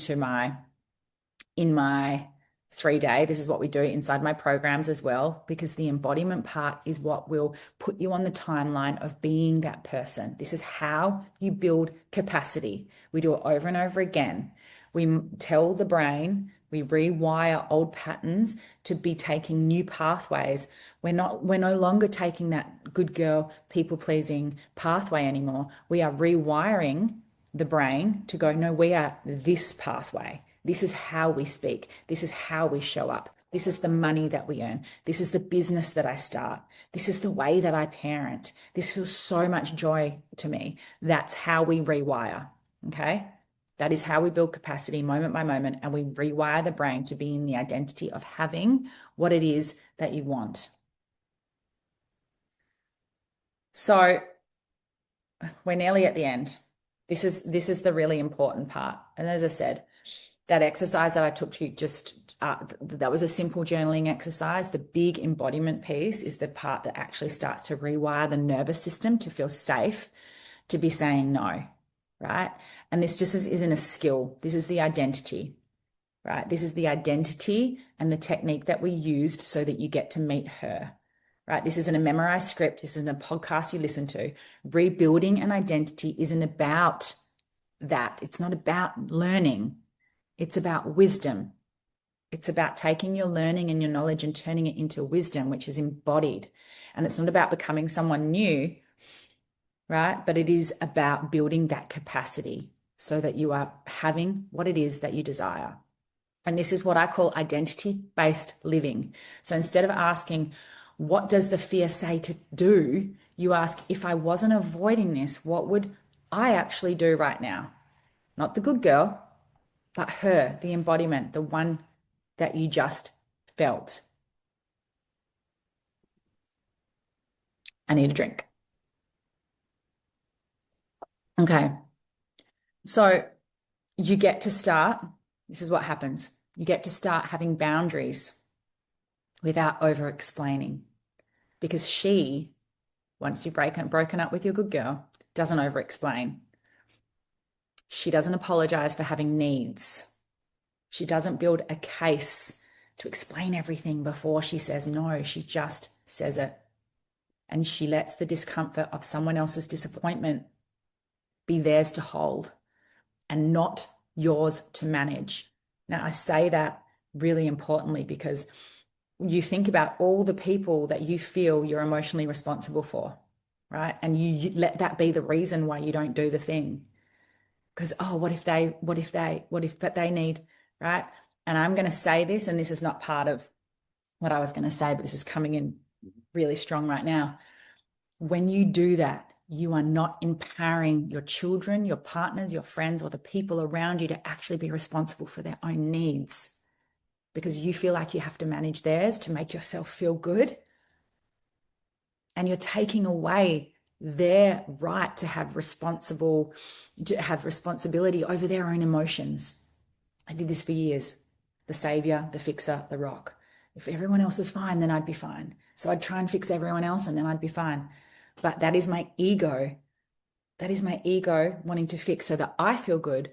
Speaker 1: my 3-day. This is what we do inside my programs as well, because the embodiment part is what will put you on the timeline of being that person. This is how you build capacity. We do it over and over again. We tell the brain, we rewire old patterns to be taking new pathways. We're no longer taking that good girl, people pleasing pathway anymore. We are rewiring the brain to go, no, we are this pathway. This is how we speak. This is how we show up. This is the money that we earn. This is the business that I start. This is the way that I parent. This feels so much joy to me. That's how we rewire. Okay. That is how we build capacity moment by moment, and we rewire the brain to be in the identity of having what it is that you want. So we're nearly at the end. This is the really important part. And as I said, that exercise that I took to you that was a simple journaling exercise. The big embodiment piece is the part that actually starts to rewire the nervous system to feel safe to be saying no, right? And this just isn't a skill. This is the identity, right? This is the identity and the technique that we used so that you get to meet her, right? This isn't a memorized script. This isn't a podcast you listen to. Rebuilding an identity isn't about that. It's not about learning. It's about wisdom. It's about taking your learning and your knowledge and turning it into wisdom, which is embodied. And it's not about becoming someone new, right? But it is about building that capacity. so that you are having what it is that you desire. And this is what I call identity-based living. So instead of asking, what does the fear say to do? You ask, if I wasn't avoiding this, what would I actually do right now? Not the good girl, but her, the embodiment, the one that you just felt. I need a drink. Okay. So you get to start, this is what happens. You get to start having boundaries without over explaining because she, once you've broken up with your good girl, doesn't over explain. She doesn't apologize for having needs. She doesn't build a case to explain everything before she says no. She just says it. And she lets the discomfort of someone else's disappointment be theirs to hold and not yours to manage. Now, I say that really importantly because you think about all the people that you feel you're emotionally responsible for, right? And you let that be the reason why you don't do the thing. Because, oh, what if they need, right? And I'm going to say this, and this is not part of what I was going to say, but this is coming in really strong right now. When you do that, you are not empowering your children, your partners, your friends, or the people around you to actually be responsible for their own needs because you feel like you have to manage theirs to make yourself feel good. And you're taking away their right to have responsibility over their own emotions. I did this for years. The savior, the fixer, the rock. If everyone else is fine, then I'd be fine. So I'd try and fix everyone else and then I'd be fine. But that is my ego. That is my ego wanting to fix so that I feel good.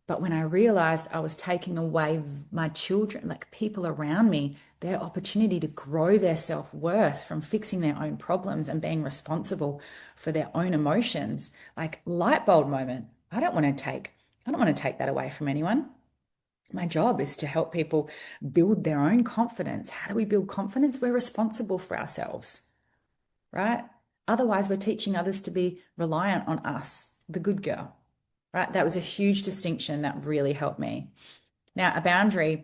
Speaker 1: But when I realized I was taking away my children, like people around me, their opportunity to grow their self-worth from fixing their own problems and being responsible for their own emotions, like light bulb moment. I don't want to take that away from anyone. My job is to help people build their own confidence. How do we build confidence? We're responsible for ourselves, right? Otherwise, we're teaching others to be reliant on us, the good girl, right? That was a huge distinction that really helped me. Now, a boundary,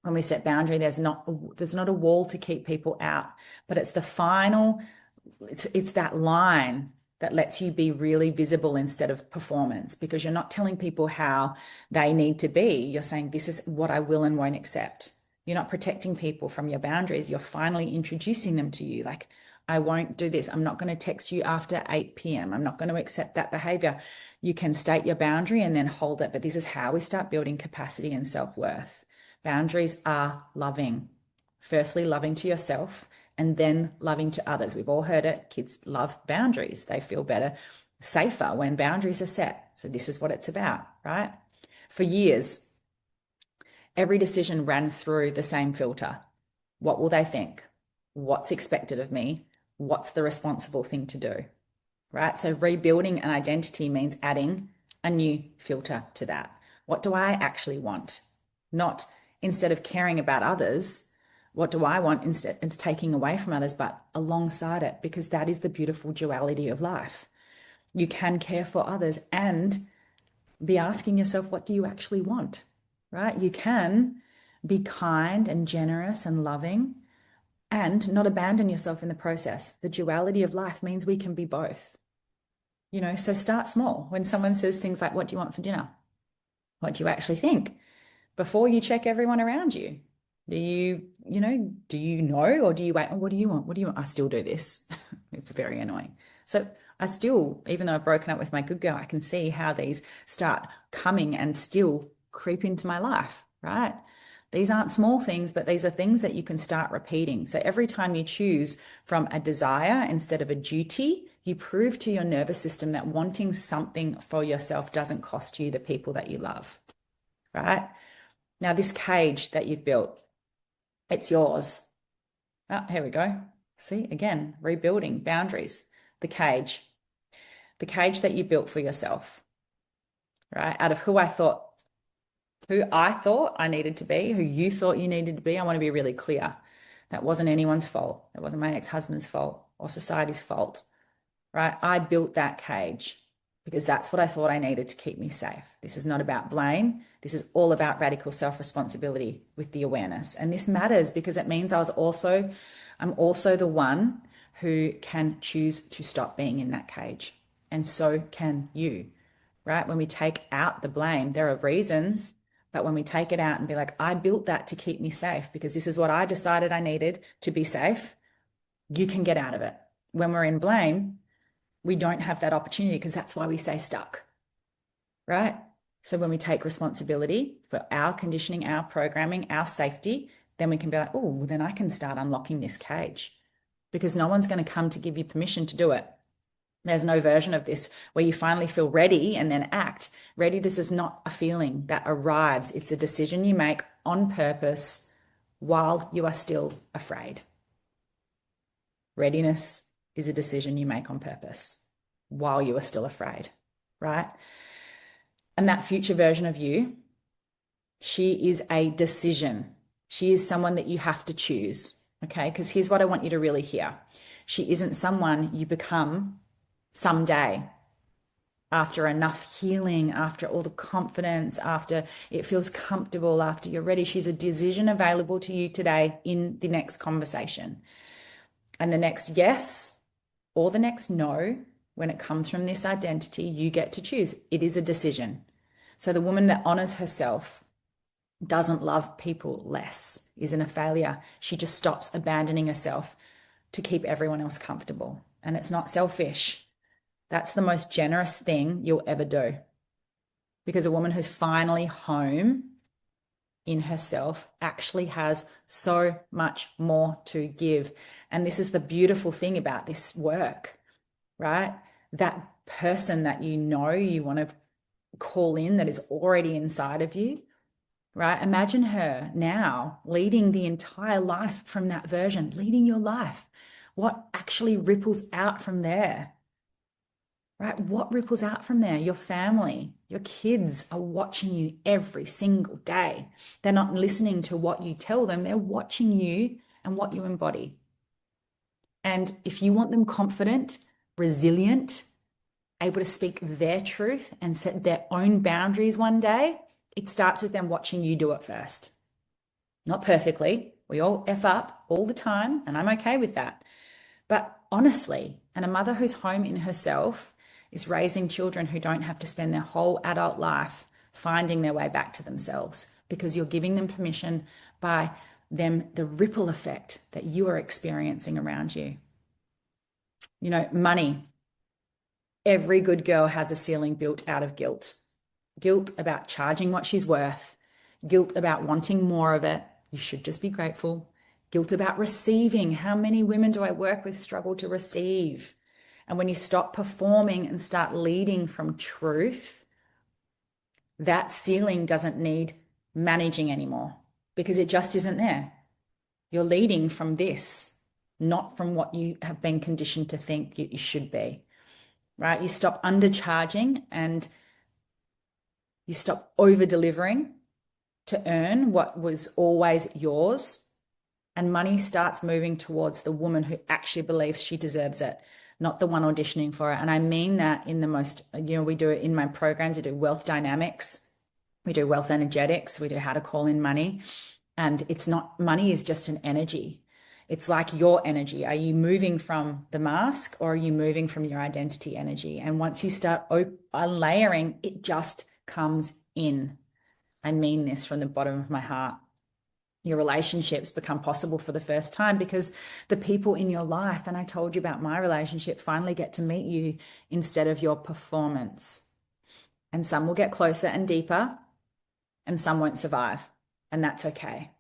Speaker 1: when we set boundary, there's not a wall to keep people out, but it's the final, it's that line that lets you be really visible instead of performance because you're not telling people how they need to be. You're saying, this is what I will and won't accept. You're not protecting people from your boundaries. You're finally introducing them to you. Like, I won't do this. I'm not going to text you after 8 p.m. I'm not going to accept that behavior. You can state your boundary and then hold it. But this is how we start building capacity and self-worth. Boundaries are loving. Firstly, loving to yourself and then loving to others. We've all heard it. Kids love boundaries. They feel better, safer when boundaries are set. So this is what it's about, right? For years, every decision ran through the same filter. What will they think? What's expected of me? What's the responsible thing to do, right? So rebuilding an identity means adding a new filter to that. What do I actually want? Not instead of caring about others, what do I want instead? It's taking away from others, but alongside it, because that is the beautiful duality of life. You can care for others and be asking yourself, what do you actually want, right? You can be kind and generous and loving and not abandon yourself in the process. The duality of life means we can be both. So start small. When someone says things like, what do you want for dinner? What do you actually think? Before you check everyone around you. Do you know, or do you wait? Oh, what do you want? What do you want? I still do this. It's very annoying. So I still, even though I've broken up with my good girl, I can see how these start coming and still creep into my life, right? These aren't small things, but these are things that you can start repeating. So every time you choose from a desire instead of a duty, you prove to your nervous system that wanting something for yourself doesn't cost you the people that you love, right? Now, this cage that you've built, it's yours. Oh, here we go. See, again, rebuilding boundaries, the cage that you built for yourself, right? Out of who I thought I needed to be, who you thought you needed to be. I want to be really clear. That wasn't anyone's fault. It wasn't my ex-husband's fault or society's fault, right? I built that cage. because that's what I thought I needed to keep me safe. This is not about blame. This is all about radical self-responsibility with the awareness. And this matters because it means I'm also the one who can choose to stop being in that cage. And so can you, right? When we take out the blame, there are reasons, but when we take it out and be like, I built that to keep me safe because this is what I decided I needed to be safe, you can get out of it. When we're in blame, we don't have that opportunity because that's why we stay stuck, right? So when we take responsibility for our conditioning, our programming, our safety, then we can be like, oh, well, then I can start unlocking this cage because no one's going to come to give you permission to do it. There's no version of this where you finally feel ready and then act. Readiness is not a feeling that arrives. It's a decision you make on purpose while you are still afraid. Readiness is a decision you make on purpose while you are still afraid, right? And that future version of you, she is a decision. She is someone that you have to choose, okay? Because here's what I want you to really hear. She isn't someone you become someday after enough healing, after all the confidence, after it feels comfortable, after you're ready. She's a decision available to you today in the next conversation. And the next yes or the next no, when it comes from this identity, you get to choose. It is a decision. So the woman that honors herself doesn't love people less, isn't a failure. She just stops abandoning herself to keep everyone else comfortable. And it's not selfish. That's the most generous thing you'll ever do. Because a woman who's finally home in herself actually has so much more to give. And this is the beautiful thing about this work, right? That person that you know you want to call in that is already inside of you, right? Imagine her now leading the entire life from that version, leading your life. What actually ripples out from there? Right? What ripples out from there? Your family, your kids are watching you every single day. They're not listening to what you tell them, they're watching you and what you embody. And if you want them confident, resilient, able to speak their truth and set their own boundaries one day, it starts with them watching you do it first. Not perfectly. We all F up all the time, and I'm okay with that. But honestly, and a mother who's home in herself is raising children who don't have to spend their whole adult life finding their way back to themselves because you're giving them permission by them, the ripple effect that you are experiencing around you. You know, money. Every good girl has a ceiling built out of guilt. Guilt about charging what she's worth, guilt about wanting more of it. You should just be grateful. Guilt about receiving. How many women do I work with struggle to receive? And when you stop performing and start leading from truth, that ceiling doesn't need managing anymore because it just isn't there. You're leading from this, not from what you have been conditioned to think you should be, right? You stop undercharging and you stop over delivering to earn what was always yours. And money starts moving towards the woman who actually believes she deserves it, not the one auditioning for it. And I mean that in the most, we do it in my programs. We do wealth dynamics, we do wealth energetics, we do how to call in money. And it's not, money is just an energy. It's like your energy. Are you moving from the mask or are you moving from your identity energy? And once you start layering, it just comes in. I mean this from the bottom of my heart. Your relationships become possible for the first time because the people in your life, and I told you about my relationship, finally get to meet you instead of your performance. And some will get closer and deeper, and some won't survive. And that's okay.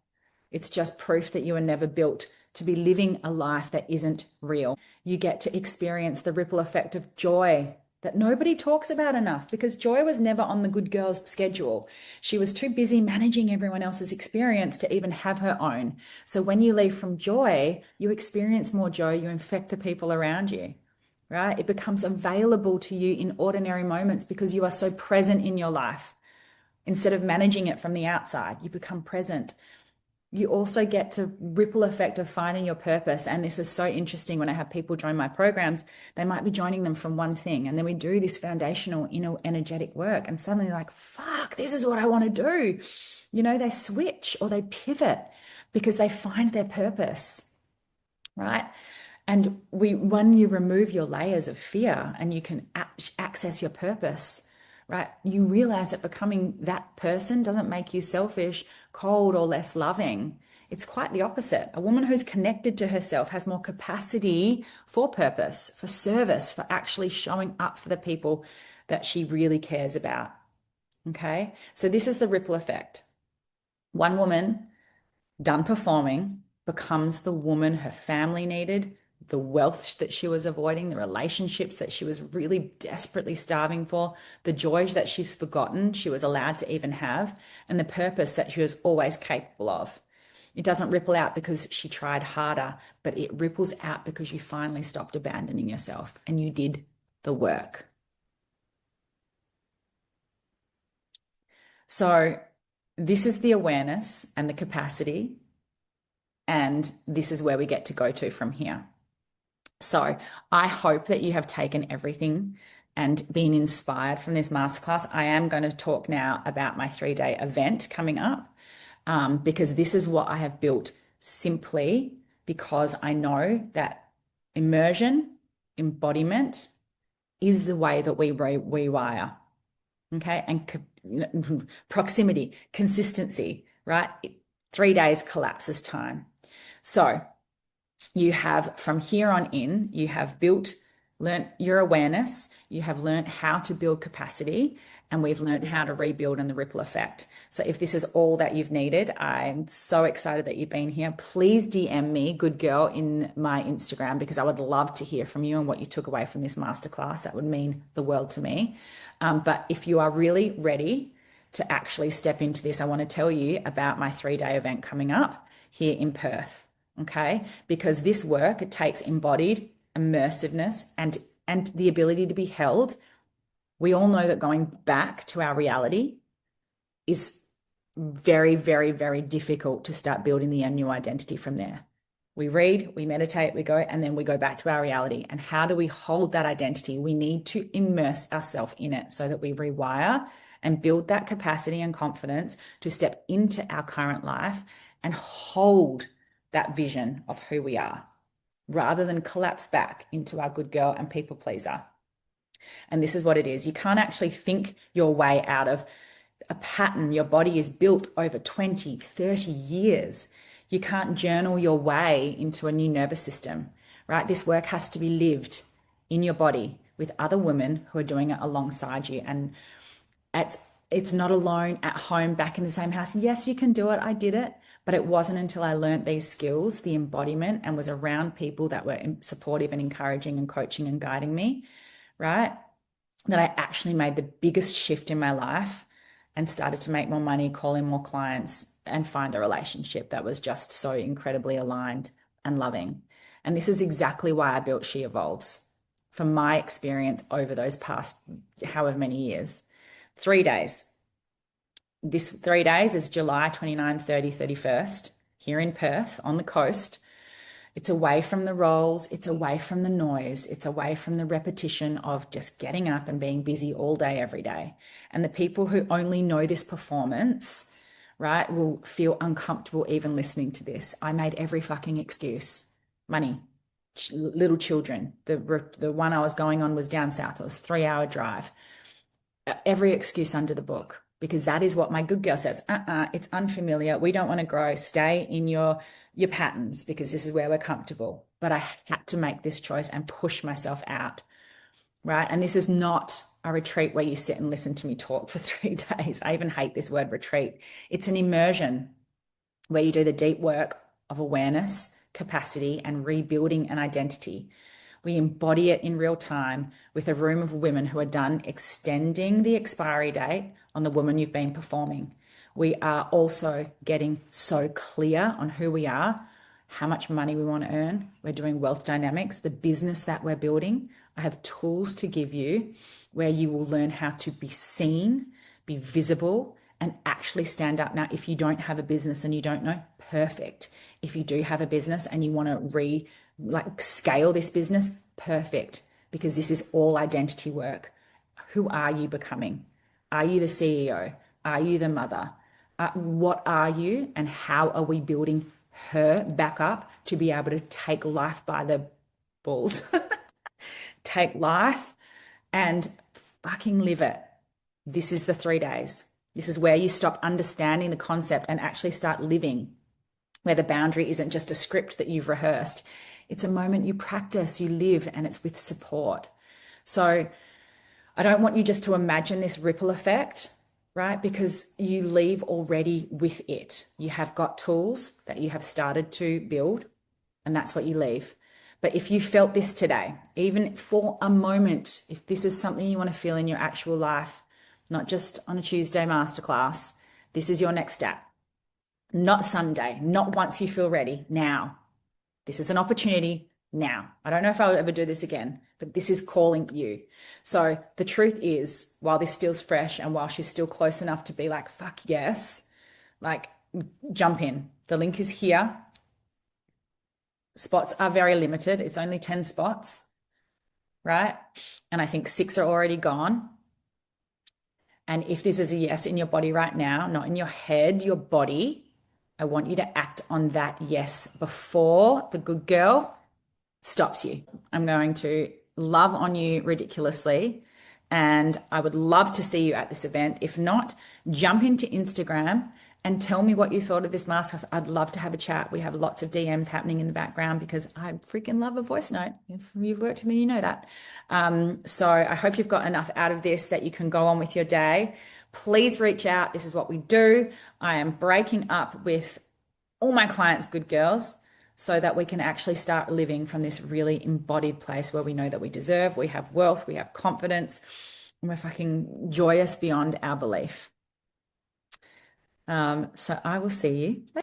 Speaker 1: It's just proof that you were never built to be living a life that isn't real. You get to experience the ripple effect of joy that nobody talks about enough because Joy was never on the good girl's schedule. She was too busy managing everyone else's experience to even have her own. So when you leave from Joy, you experience more joy, you infect the people around you, right? It becomes available to you in ordinary moments because you are so present in your life. Instead of managing it from the outside, you become present. you also get to ripple effect of finding your purpose. And this is so interesting when I have people join my programs, they might be joining them from one thing. And then we do this foundational, energetic work. And suddenly they're like, fuck, this is what I want to do. They switch or they pivot because they find their purpose, right? And when you remove your layers of fear and you can access your purpose, right? You realize that becoming that person doesn't make you selfish, cold, or less loving. It's quite the opposite. A woman who's connected to herself has more capacity for purpose, for service, for actually showing up for the people that she really cares about. Okay. So this is the ripple effect. One woman done performing becomes the woman her family needed, the wealth that she was avoiding, the relationships that she was really desperately starving for, the joys that she's forgotten she was allowed to even have, and the purpose that she was always capable of. It doesn't ripple out because she tried harder, but it ripples out because you finally stopped abandoning yourself and you did the work. So, this is the awareness and the capacity, and this is where we get to go to from here. So I hope that you have taken everything and been inspired from this masterclass. I am going to talk now about my 3-day event coming up, because this is what I have built simply because I know that immersion, embodiment is the way that we rewire. Okay. And proximity, consistency, right? 3 days collapses time. So you have, from here on in, you have learnt your awareness, you have learnt how to build capacity, and we've learnt how to rebuild and the ripple effect. So if this is all that you've needed, I'm so excited that you've been here. Please DM me, good girl, in my Instagram, because I would love to hear from you and what you took away from this masterclass. That would mean the world to me. But if you are really ready to actually step into this, I want to tell you about my 3-day event coming up here in Perth. Okay, because this work, it takes embodied immersiveness and the ability to be held. We all know that going back to our reality is very, very, very difficult to start building the new identity from there. We read, we meditate, we go, and then we go back to our reality. And how do we hold that identity? We need to immerse ourselves in it so that we rewire and build that capacity and confidence to step into our current life and hold that vision of who we are, rather than collapse back into our good girl and people pleaser. And this is what it is. You can't actually think your way out of a pattern your body is built over 20, 30 years. You can't journal your way into a new nervous system, right? This work has to be lived in your body with other women who are doing it alongside you. And it's not alone at home back in the same house. Yes, you can do it. I did it. But it wasn't until I learned these skills, the embodiment, and was around people that were supportive and encouraging and coaching and guiding me, right, that I actually made the biggest shift in my life and started to make more money, call in more clients, and find a relationship that was just so incredibly aligned and loving. And this is exactly why I built She Evolves, from my experience over those past however many years. 3 days. This 3 days is July 29, 30, 31st here in Perth on the coast. It's away from the roles. It's away from the noise. It's away from the repetition of just getting up and being busy all day, every day. And the people who only know this performance, right, will feel uncomfortable even listening to this. I made every fucking excuse. Money, little children. The one I was going on was down south. It was a 3-hour drive. Every excuse under the book, because that is what my good girl says. It's unfamiliar. We don't want to grow. Stay in your patterns, because this is where we're comfortable. But I had to make this choice and push myself out, right? And this is not a retreat where you sit and listen to me talk for 3 days. I even hate this word retreat. It's an immersion where you do the deep work of awareness, capacity, and rebuilding an identity. We embody it in real time with a room of women who are done extending the expiry date on the woman you've been performing. We are also getting so clear on who we are, how much money we want to earn. We're doing wealth dynamics, the business that we're building. I have tools to give you where you will learn how to be seen, be visible, and actually stand up. Now, if you don't have a business and you don't know, perfect. If you do have a business and you want to like scale this business, perfect, because this is all identity work. Who are you becoming? Are you the CEO? Are you the mother? What are you, and how are we building her back up to be able to take life by the balls? Take life and fucking live it. This is the 3 days. This is where you stop understanding the concept and actually start living, where the boundary isn't just a script that you've rehearsed. It's a moment you practice, you live, and it's with support. So I don't want you just to imagine this ripple effect, right? Because you leave already with it. You have got tools that you have started to build, and that's what you leave. But if you felt this today, even for a moment, if this is something you want to feel in your actual life, not just on a Tuesday masterclass, this is your next step. Not someday, not once you feel ready, now. This is an opportunity now. I don't know if I'll ever do this again, but this is calling you. So the truth is, while this still's fresh and while she's still close enough to be like, fuck yes, like jump in. The link is here. Spots are very limited. It's only 10 spots, right? And I think 6 are already gone. And if this is a yes in your body right now, not in your head, your body, I want you to act on that yes before the good girl stops you. I'm going to love on you ridiculously. And I would love to see you at this event. If not, jump into Instagram and tell me what you thought of this masterclass. I'd love to have a chat. We have lots of DMs happening in the background because I freaking love a voice note. If you've worked with me, you know that. So I hope you've got enough out of this that you can go on with your day. Please reach out. This is what we do. I am breaking up with all my clients, good girls, so that we can actually start living from this really embodied place where we know that we deserve, we have wealth, we have confidence, and we're fucking joyous beyond our belief. So I will see you later.